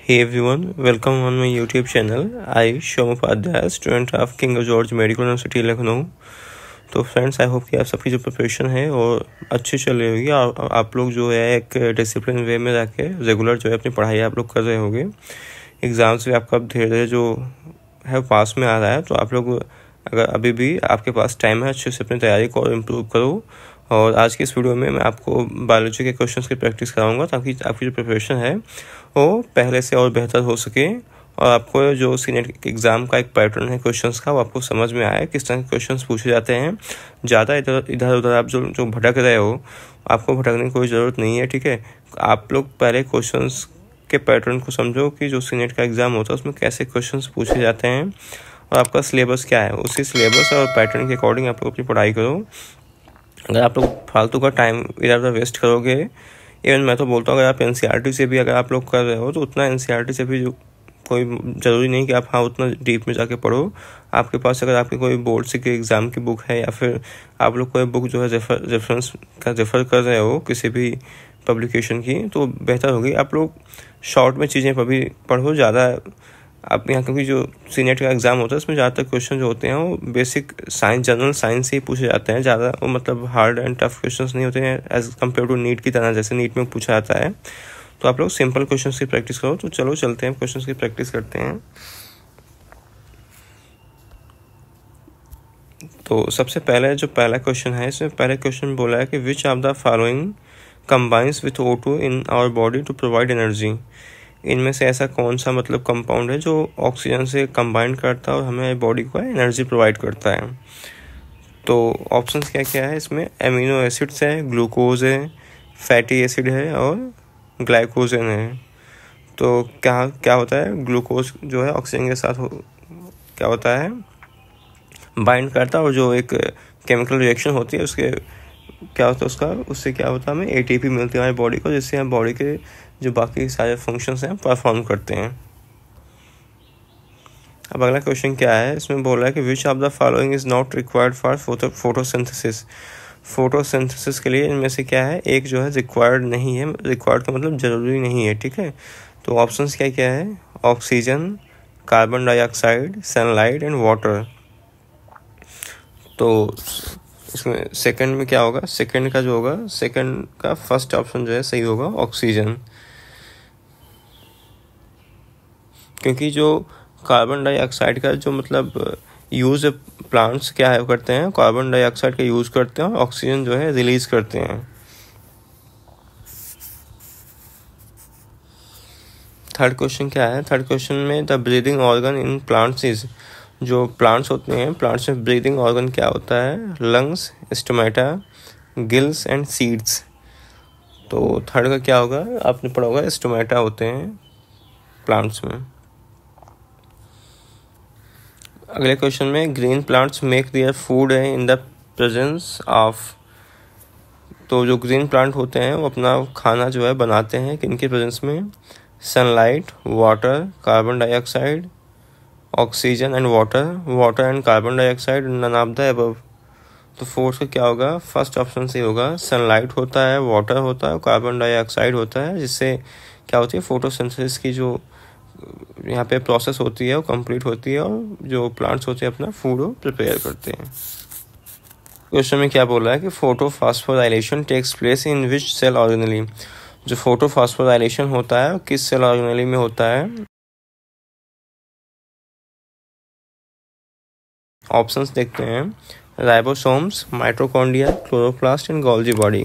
Hey everyone, welcome on my YouTube channel. I Shom Upadhyay, student of King George Medical University Lucknow. तो friends, I hope कि आप सबकी जो preparation है और अच्छी चल रही होगी। आप लोग जो है एक डिसिप्लिन वे में जाके रेगुलर जो है अपनी पढ़ाई आप लोग कर रहे होंगे। एग्ज़ाम्स भी आपका धीरे धीरे जो है पास में आ रहा है, तो आप लोग अगर अभी भी आपके पास टाइम है, अच्छे से अपनी तैयारी को और इम्प्रूव करो। और आज की इस वीडियो में मैं आपको बायोलॉजी के क्वेश्चंस की प्रैक्टिस कराऊंगा ताकि आपकी जो प्रिपरेशन है वो पहले से और बेहतर हो सके और आपको जो सीनेट एग्ज़ाम का एक पैटर्न है क्वेश्चंस का वो आपको समझ में आए, किस तरह के क्वेश्चंस पूछे जाते हैं। ज़्यादा इधर उधर आप जो भटक रहे हो, आपको भटकने की कोई ज़रूरत नहीं है, ठीक है। आप लोग पहले क्वेश्चंस के पैटर्न को समझो कि जो सीनेट का एग्ज़ाम होता है उसमें कैसे क्वेश्चंस पूछे जाते हैं और आपका सिलेबस क्या है। उसी सिलेबस और पैटर्न के अकॉर्डिंग आप लोग अपनी पढ़ाई करो। अगर आप लोग फालतू का टाइम इधर उधर वेस्ट करोगे, इवन मैं तो बोलता हूँ अगर आप एनसीईआरटी से भी अगर आप लोग कर रहे हो तो उतना एनसीईआरटी से भी कोई ज़रूरी नहीं कि आप उतना डीप में जाके पढ़ो। आपके पास अगर आपके कोई बोर्ड से के एग्ज़ाम की बुक है या फिर आप लोग कोई बुक जो है रेफरेंस का रेफ़र कर रहे हो किसी भी पब्लिकेशन की, तो बेहतर होगी आप लोग शॉर्ट में चीज़ें पढ़ो ज़्यादा। आप यहाँ क्योंकि जो सीनेट का एग्ज़ाम होता है उसमें ज़्यादातर क्वेश्चन जो होते हैं वो बेसिक साइंस, जनरल साइंस से ही पूछे जाते हैं। ज़्यादा वो मतलब हार्ड एंड टफ क्वेश्चंस नहीं होते हैं एज कम्पेयर टू नीट की तरह, जैसे नीट में पूछा जाता है। तो आप लोग सिंपल क्वेश्चंस की प्रैक्टिस करो। तो चलो चलते हैं, क्वेश्चंस की प्रैक्टिस करते हैं। तो सबसे पहले जो पहला क्वेश्चन है, इसमें पहले क्वेश्चन बोला है कि which of the following combines with O2 in our body to provide energy. इनमें से ऐसा कौन सा मतलब कंपाउंड है जो ऑक्सीजन से कंबाइन करता है और हमें बॉडी को एनर्जी प्रोवाइड करता है। तो ऑप्शंस क्या क्या है इसमें, एमिनो एसिड्स है, ग्लूकोज है, फैटी एसिड है और ग्लाइकोजन है। तो क्या क्या होता है, ग्लूकोज जो है ऑक्सीजन के साथ क्या होता है, बाइंड करता है और जो एक केमिकल रिएक्शन होती है उसके क्या होता है उससे क्या होता है, हमें ATP मिलती है हमारी बॉडी को, जिससे हम बॉडी के जो बाकी सारे फंक्शंस हैं परफॉर्म करते हैं। अब अगला क्वेश्चन क्या है, इसमें बोल रहा है कि which of the following is not required for photosynthesis. Photosynthesis के लिए इनमें से क्या है, एक जो है रिक्वायर्ड नहीं है। रिक्वायर्ड का मतलब जरूरी नहीं है, ठीक है। तो ऑप्शंस क्या क्या है, oxygen, carbon dioxide, sunlight and water. तो इसमें सेकंड में क्या होगा, सेकंड का जो होगा, सेकंड का फर्स्ट ऑप्शन जो है सही होगा, ऑक्सीजन। क्योंकि जो कार्बन डाइऑक्साइड का जो मतलब यूज़ प्लांट्स क्या है करते हैं, कार्बन डाइऑक्साइड का यूज़ करते हैं और ऑक्सीजन जो है रिलीज करते हैं। थर्ड क्वेश्चन क्या है, थर्ड क्वेश्चन में the breathing organ in plants is. जो प्लांट्स होते हैं, प्लांट्स में ब्रीदिंग ऑर्गन क्या होता है, lungs, stomata, gills and seeds. तो थर्ड का क्या होगा, आपने पढ़ा होगा स्टोमेटा होते हैं प्लांट्स में। अगले क्वेश्चन में green plants make their food है इन द प्रेजेंस ऑफ। तो जो ग्रीन प्लांट होते हैं वो अपना खाना जो है बनाते हैं किनके प्रेजेंस में, sunlight, water, carbon dioxide, oxygen and water and carbon dioxide, none of the above. तो फोर्थ का क्या होगा, फर्स्ट ऑप्शन से होगा, सनलाइट होता है, वाटर होता है, कार्बन डाइऑक्साइड होता है, जिससे क्या होती है, फोटोसिंथेसिस की जो यहाँ पे प्रोसेस होती है वो कंप्लीट होती है और जो प्लांट्स होते हैं अपना फूड वो प्रिपेयर करते हैं। क्वेश्चन में क्या बोल रहा है कि photophosphorylation takes place in which cell organelle. जो फोटोफॉस्फोराइलेशन होता है किस सेल ऑर्गेनेली में होता है। ऑप्शंस देखते हैं, ribosomes, mitochondria, chloroplast and Golgi body.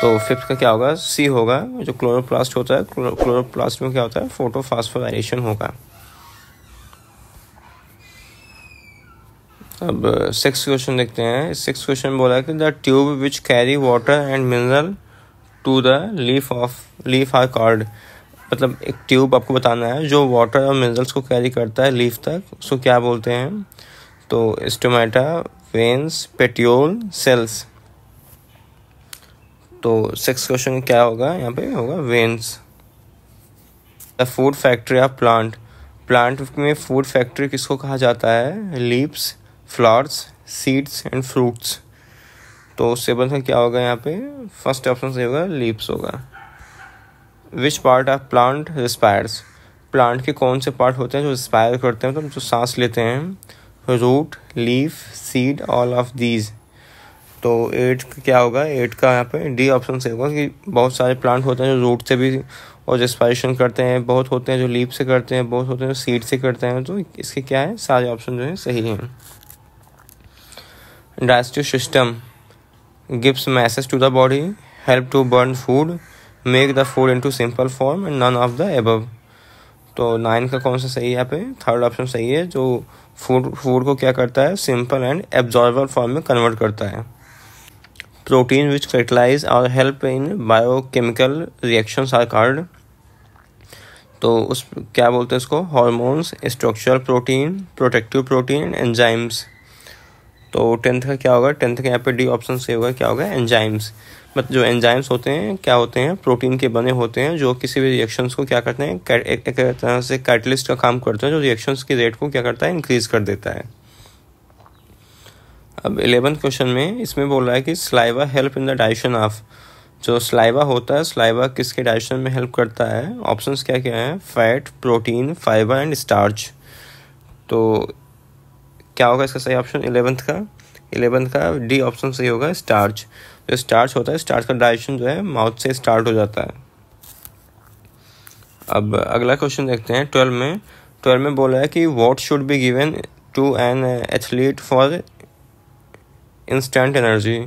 तो फिफ्थ का क्या होगा, सी होगा, जो क्लोरोप्लास्ट होता है, क्लोरोप्लास्ट में क्या होता है, फोटोफॉस्फोराइलेशन होगा। अब सिक्स क्वेश्चन देखते हैं। सिक्स क्वेश्चन बोला है कि the tube which carry water and mineral to the leaf are called. मतलब एक ट्यूब आपको बताना है जो वाटर और मिनरल्स को कैरी करता है लीफ तक, उसको क्या बोलते हैं। तो स्टोमेटा, वेन्स, पेट्योल, सेल्स। तो सिक्स क्वेश्चन क्या होगा, यहाँ पे होगा veins. The food factory of plant. Plant में फूड फैक्ट्री किसको कहा जाता है, leaves, flowers, seeds and fruits. तो सेवन में क्या होगा, यहाँ पे फर्स्ट ऑप्शन से होगा लीव्स होगा। Which part of plant respires, plant के कौन से पार्ट होते हैं जो रिस्पायर करते हैं, मतलब जो सांस लेते हैं? Root, leaf, seed, all of these. तो 8 क्या होगा? 8 का यहाँ पे डी ऑप्शन से होगा कि बहुत सारे प्लांट होते हैं जो रूट से भी और रेस्पिरेशन करते हैं, बहुत होते हैं जो लीफ से करते हैं, बहुत होते हैं जो सीड से करते हैं। तो इसके क्या है, सारे ऑप्शन जो है सही हैं। Digestive system gives message to the body, help to burn food, make the food into simple form and none of the above. तो 9 का कौन सा सही है? यहाँ पे थर्ड ऑप्शन सही है, जो फूड को क्या करता है? सिंपल एंड एब्जॉर्बल फॉर्म में कन्वर्ट करता है। प्रोटीन विच फर्टिलाइज और help in biochemical reactions are called. तो उस क्या बोलते हैं इसको? Hormones, structural protein, protective protein and enzymes. तो 10th का क्या होगा? 10th का यहाँ पे डी ऑप्शन से होगा, क्या होगा? एंजाइम्स। मतलब जो एंजाइम्स होते हैं क्या होते हैं? प्रोटीन के बने होते हैं जो किसी भी रिएक्शंस को क्या करते हैं? एक तरह से कैटलिस्ट का काम करते हैं जो रिएक्शंस की रेट को क्या करता है? इंक्रीज कर देता है। अब 11th क्वेश्चन में इसमें बोल रहा है कि saliva help in the digestion of. जो स्लाइवा होता है, स्लाइवा किसके डाइजेशन में हेल्प करता है? ऑप्शंस क्या क्या है? Fat, protein, fibre and starch. तो क्या होगा इसका सही ऑप्शन 11th का? 11th का डी ऑप्शन सही होगा, स्टार्च। जो स्टार्च होता है, स्टार्च का डाइजेशन जो है माउथ से स्टार्ट हो जाता है। अब अगला क्वेश्चन देखते हैं 12 में बोला है कि what should be given to an athlete for instant energy.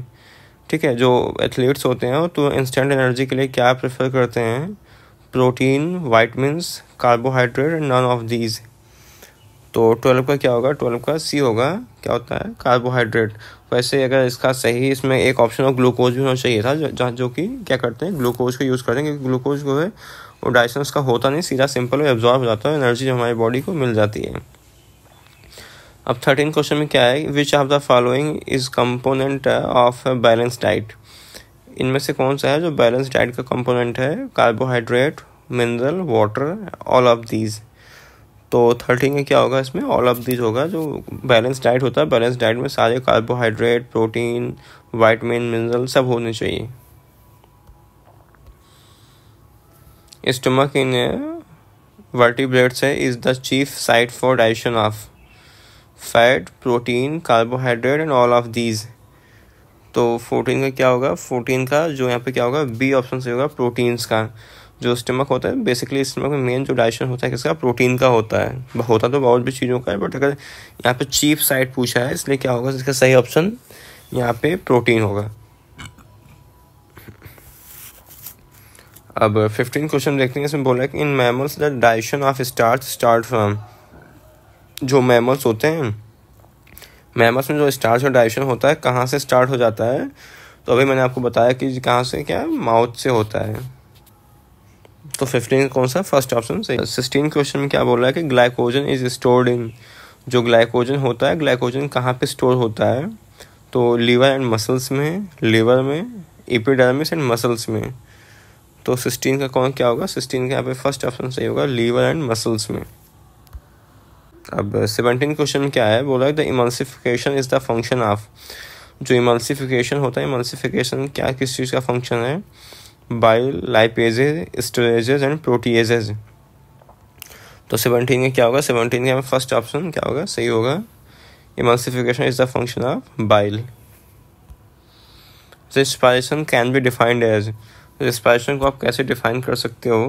ठीक है, जो एथलीट्स होते हैं तो इंस्टेंट एनर्जी के लिए क्या प्रेफर करते हैं? Protein, vitamins, carbohydrate and none of these. तो 12 का क्या होगा? 12 का सी होगा, क्या होता है? कार्बोहाइड्रेट। वैसे अगर इसका सही इसमें एक ऑप्शन ऑफ ग्लूकोज भी होना चाहिए था, जो कि क्या करते हैं? ग्लूकोज को यूज़ करते हैं, क्योंकि ग्लूकोज जो है वो डाइजेशन का होता नहीं, सीधा सिंपल एब्जॉर्ब हो जाता है, एनर्जी जो हमारी बॉडी को मिल जाती है। अब 13 क्वेश्चन में क्या है? विच of the following is component of balance diet. इनमें से कौन सा है जो बैलेंस डाइट का कंपोनेंट है? Carbohydrate, mineral, water, all of these. तो 13 में क्या होगा? इसमें ऑल ऑफ दीज होगा। जो बैलेंस डाइट होता है, बैलेंस डाइट में सारे कार्बोहाइड्रेट, प्रोटीन, वाइटमिन, मिनरल सब होने चाहिए। स्टमक इन वर्टिब्रेट्स है is the chief site for digestion of fat, protein, carbohydrate and all of these. तो 14 का क्या होगा? 14 का जो यहाँ पे क्या होगा? बी ऑप्शन से होगा, प्रोटीन्स का। जो स्टमक होता है, बेसिकली स्टमक में मेन जो डाइजेशन होता है किसका? प्रोटीन का होता है। होता तो बहुत भी चीज़ों का है, बट अगर यहाँ पे चीफ साइट पूछा है, इसलिए क्या होगा? इसका सही ऑप्शन यहाँ पे प्रोटीन होगा। अब 15 क्वेश्चन देखते हैं। इसमें बोला है कि in mammals the digestion of start from. जो मैमल्स होते हैं, मैमल्स में जो स्टार्च और डाइजेशन होता है कहाँ से स्टार्ट हो जाता है? तो अभी मैंने आपको बताया कि कहाँ से, क्या माउथ से होता है। तो 15 कौन सा? फर्स्ट ऑप्शन सही। 16 क्वेश्चन में क्या बोल रहा है कि ग्लाइकोजन इज स्टोर्ड इन। जो ग्लाइकोजन होता है, ग्लाइकोजन कहाँ पे स्टोर होता है? तो लीवर एंड मसल्स में, लिवर में, एपिडर्मिस एंड मसल्स में। तो 16 का कौन क्या होगा? 16 का यहाँ पे फर्स्ट ऑप्शन सही होगा, लीवर एंड मसल्स में। अब 17 क्वेश्चन में क्या है? बोला है the emulsification is the function of. जो इमल्सिफिकेशन होता है, इमल्सिफिकेशन क्या किस चीज़ का फंक्शन है? Bile, lipases, storages and proteases. तो 17 में क्या होगा? 17 का फर्स्ट ऑप्शन क्या होगा? सही होगा, emulsification is the function of bile. Respiration can be defined as. Respiration को आप कैसे डिफाइन कर सकते हो?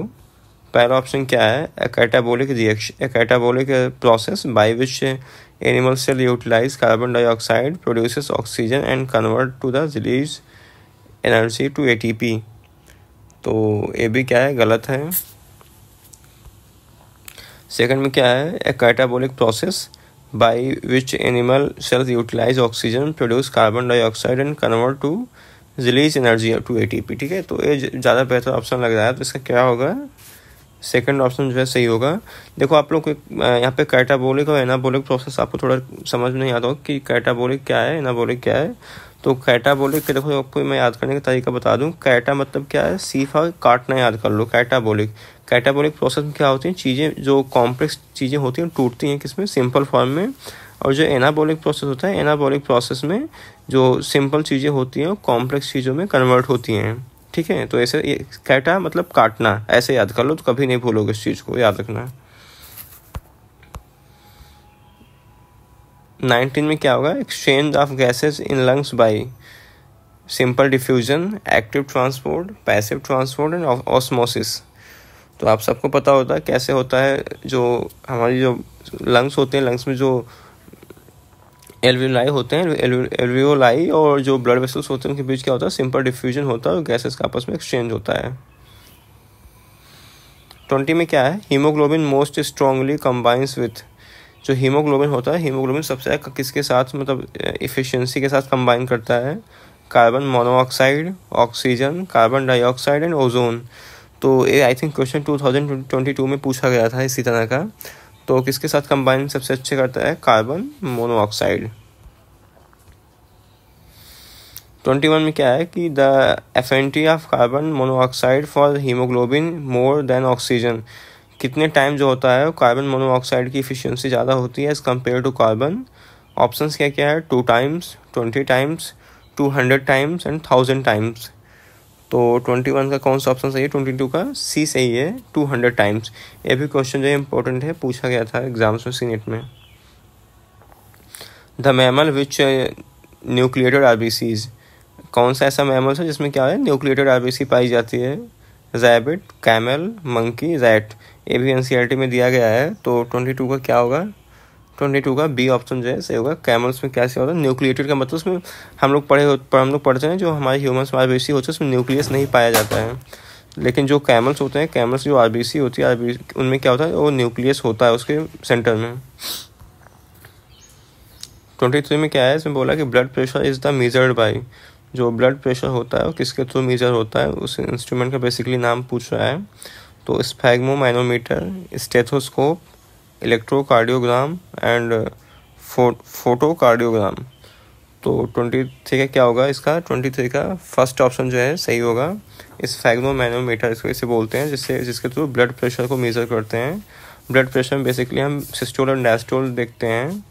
पहला ऑप्शन क्या है? A catabolic reaction, a catabolic process by which animal cell utilize carbon dioxide, produces oxygen and convert to the release energy to ATP. तो ए भी क्या है? गलत है। सेकंड में क्या है? A catabolic process by which animal cells utilize oxygen, produce carbon dioxide and convert to release energy to ATP. ठीक है, तो ये ज़्यादा बेहतर ऑप्शन लग रहा है, तो इसका क्या होगा? सेकंड ऑप्शन जो है सही होगा। देखो आप लोग को यहाँ पे कैटाबोलिक और एनाबोलिक प्रोसेस आपको थोड़ा समझ में नहीं आता हो कि कैटाबोलिक क्या है, एनाबोलिक क्या है। तो कैटाबोलिक के देखो आपको मैं याद करने का तरीका बता दूं। कैटा मतलब क्या है? सीफा काटना याद कर लो। कैटाबोलिक प्रोसेस में क्या होती हैं? चीज़ें जो कॉम्प्लेक्स चीज़ें होती हैं टूटती हैं किसमें? सिंपल फॉर्म में। और जो एनाबोलिक प्रोसेस होता है, एनाबोलिक प्रोसेस में जो सिंपल चीज़ें होती हैं वो कॉम्प्लेक्स चीज़ों में कन्वर्ट होती हैं। ठीक है, तो ऐसे कैटा मतलब काटना, ऐसे याद कर लो, तो कभी नहीं भूलोगे इस चीज़ को, याद रखना। 19 में क्या होगा, exchange of gases in lungs bye simple diffusion, active transport, passive transport and osmosis. तो आप सबको पता होता है कैसे होता है, जो हमारी जो लंग्स होते हैं, लंग्स में जो एल्वियोलाई होते हैं, एल्वियोलाई और जो ब्लड वेसल्स होते हैं उनके बीच क्या होता है, सिंपल डिफ्यूजन होता है और गैसेस का आपस में एक्सचेंज होता है। 20 में क्या है, haemoglobin most strongly combines with, जो हीमोग्लोबिन होता है, हीमोग्लोबिन सबसे किसके साथ मतलब इफिशिएंसी के साथ कंबाइन करता है, carbon monoxide, oxygen, carbon dioxide and ozone. तो ये आई थिंक क्वेश्चन 2022 में पूछा गया था इसी तरह का। तो किसके साथ कंबाइन सबसे अच्छे करता है, कार्बन मोनोऑक्साइड। 21 में क्या है कि the affinity of carbon monoxide for haemoglobin more than oxygen, कितने टाइम जो होता है कार्बन मोनोऑक्साइड की एफिशिएंसी ज़्यादा होती है as compared to carbon. Options क्या क्या है, 2 times, 20 times, 200 times and 1000 times. तो 21 का कौन सा ऑप्शन सही है, 22 का सी सही है, 200 टाइम्स। ये भी क्वेश्चन जो इम्पोर्टेंट है, पूछा गया था एग्जाम्स में, सीनेट में। The mammal which nucleated RBCs, कौन सा ऐसा मैमल है जिसमें क्या है, न्यूक्लिएटेड आरबीसी पाई जाती है, रैबिट, कैमल, मंकी, रैट। ये भी एनसीईआरटी में दिया गया है। तो 22 का क्या होगा, 22 का बी ऑप्शन जो है सही होगा। कैमल्स में क्या होता है, न्यूक्लिएटेड का मतलब उसमें हम लोग पढ़ते हैं जो हमारे ह्यूमन्स में आरबीसी होते हैं उसमें न्यूक्लियस नहीं पाया जाता है, लेकिन जो कैमल्स होते हैं, कैमल्स जो आरबीसी होती है, उनमें क्या होता है, वो न्यूक्लियस होता है उसके सेंटर में। 23 में क्या है, इसमें बोला कि blood pressure is the measured by, जो ब्लड प्रेशर होता है वो किसके थ्रू मेजर होता है, उस इंस्ट्रूमेंट का बेसिकली नाम पूछ रहा है। तो स्फैग्मोमाइनोमीटर, स्टेथोस्कोप, इलेक्ट्रोकार्डियोग्राम एंड फोटोकार्डियोग्राम। तो 23 का क्या होगा, इसका 23 का फर्स्ट ऑप्शन जो है सही होगा। स्फैग्मोमाइनोमीटर इसको इसे बोलते हैं, जिसके थ्रू ब्लड प्रेशर को मेजर करते हैं। ब्लड प्रेशर में बेसिकली हम सिस्टोल और डायस्टोल देखते हैं।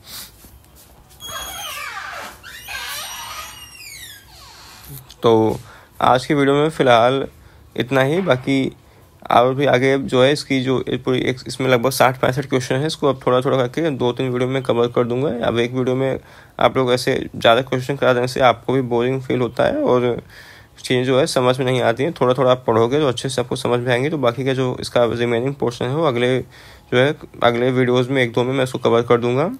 तो आज की वीडियो में फ़िलहाल इतना ही, बाकी और भी आगे जो है इसकी जो पूरी इसमें लगभग 60-65 क्वेश्चन है, इसको अब थोड़ा थोड़ा करके 2-3 वीडियो में कवर कर दूंगा। अब एक वीडियो में आप लोग ऐसे ज़्यादा क्वेश्चन करा देने से आपको भी बोरिंग फील होता है और चीज़ें जो है समझ में नहीं आती हैं। थोड़ा थोड़ा आप पढ़ोगे तो अच्छे से आपको समझ में आएंगे। तो बाकी का जो इसका रिमेनिंग पोर्शन है वो अगले वीडियोज़ में 1-2 में मैं इसको कवर कर दूँगा।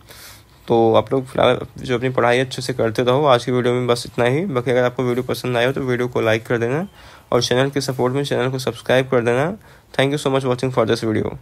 तो आप लोग फिलहाल जो अपनी पढ़ाई अच्छे से करते रहो। आज की वीडियो में बस इतना ही। बाकी अगर आपको वीडियो पसंद आए हो तो वीडियो को लाइक कर देना और चैनल के सपोर्ट में चैनल को सब्सक्राइब कर देना। Thank you so much watching for this video.